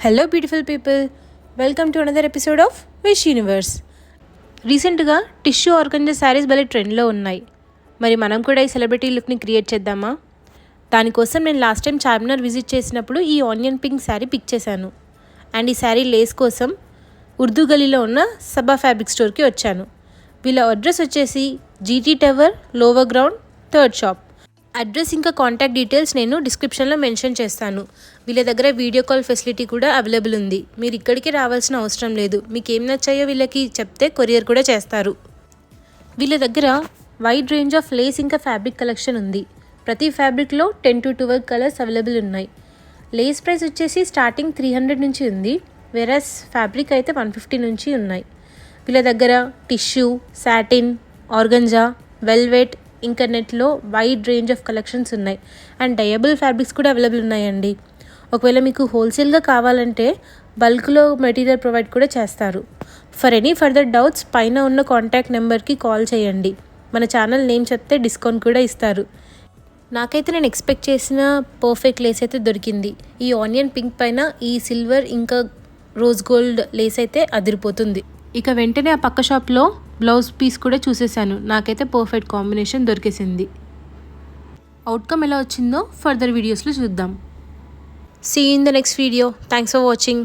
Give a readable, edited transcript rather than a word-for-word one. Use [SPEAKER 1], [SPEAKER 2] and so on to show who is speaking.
[SPEAKER 1] Hello beautiful people, welcome to another episode of wish universe. రీసెంట్గా tissue organza saris భలే ట్రెండ్లో ఉన్నాయి. మరి మనం కూడా ఈ సెలబ్రిటీ లుక్ని క్రియేట్ చేద్దామా? దానికోసం నేను లాస్ట్ టైం చార్మినార్ విజిట్ చేసినప్పుడు ఈ ఆనియన్ పింక్ శారీ పిక్ చేశాను. అండ్ ఈ శారీ లేస్ కోసం ఉర్దూ గలీలో ఉన్న సబా ఫ్యాబ్రిక్ స్టోర్కి వచ్చాను. వీళ్ళ అడ్రస్ వచ్చేసి GT tower, lower ground, 3rd shop. Address ఇంకా కాంటాక్ట్ డీటెయిల్స్ నేను డిస్క్రిప్షన్లో మెన్షన్ చేస్తాను. వీళ్ళ దగ్గర వీడియో కాల్ ఫెసిలిటీ కూడా అవైలబుల్ ఉంది. మీరు ఇక్కడికి రావాల్సిన అవసరం లేదు. మీకు ఏం నచ్చాయో వీళ్ళకి చెప్తే కొరియర్ కూడా చేస్తారు. వీళ్ళ దగ్గర వైడ్ రేంజ్ ఆఫ్ లేస్ ఇంకా ఫ్యాబ్రిక్ కలెక్షన్ ఉంది. ప్రతి ఫ్యాబ్రిక్లో 10 to 12 కలర్స్ అవైలబుల్ ఉన్నాయి. లేస్ ప్రైస్ వచ్చేసి స్టార్టింగ్ 300 నుంచి ఉంది, వెరస్ ఫ్యాబ్రిక్ అయితే 150 నుంచి ఉన్నాయి. వీళ్ళ దగ్గర టిష్యూ, సాటిన్, ఆర్గంజా, వెల్వెట్ ఇంకా నెట్లో వైడ్ రేంజ్ ఆఫ్ కలెక్షన్స్ ఉన్నాయి. అండ్ డయబుల్ ఫ్యాబ్రిక్స్ కూడా అవైలబుల్ ఉన్నాయండి. ఒకవేళ మీకు హోల్సేల్గా కావాలంటే బల్క్లో మెటీరియల్ ప్రొవైడ్ కూడా చేస్తారు. ఫర్ ఎనీ ఫర్దర్ డౌట్స్ పైన ఉన్న కాంటాక్ట్ నెంబర్కి కాల్ చేయండి. మన ఛానల్ నేమ్ చెప్తే డిస్కౌంట్ కూడా ఇస్తారు. నాకైతే నేను ఎక్స్పెక్ట్ చేసిన పర్ఫెక్ట్ లేస్ అయితే దొరికింది. ఈ ఆనియన్ పింక్ పైన ఈ సిల్వర్ ఇంకా రోజ్ గోల్డ్ లేస్ అయితే అదిరిపోతుంది. ఇక వెంటనే ఆ పక్క షాప్లో బ్లౌజ్ పీస్ కూడా చూసేసాను. నాకైతే పర్ఫెక్ట్ కాంబినేషన్ దొరికేసింది. అవుట్కమ్ ఎలా వచ్చిందో ఫర్దర్ వీడియోస్లో చూద్దాం. See you in the next video. Thanks for watching.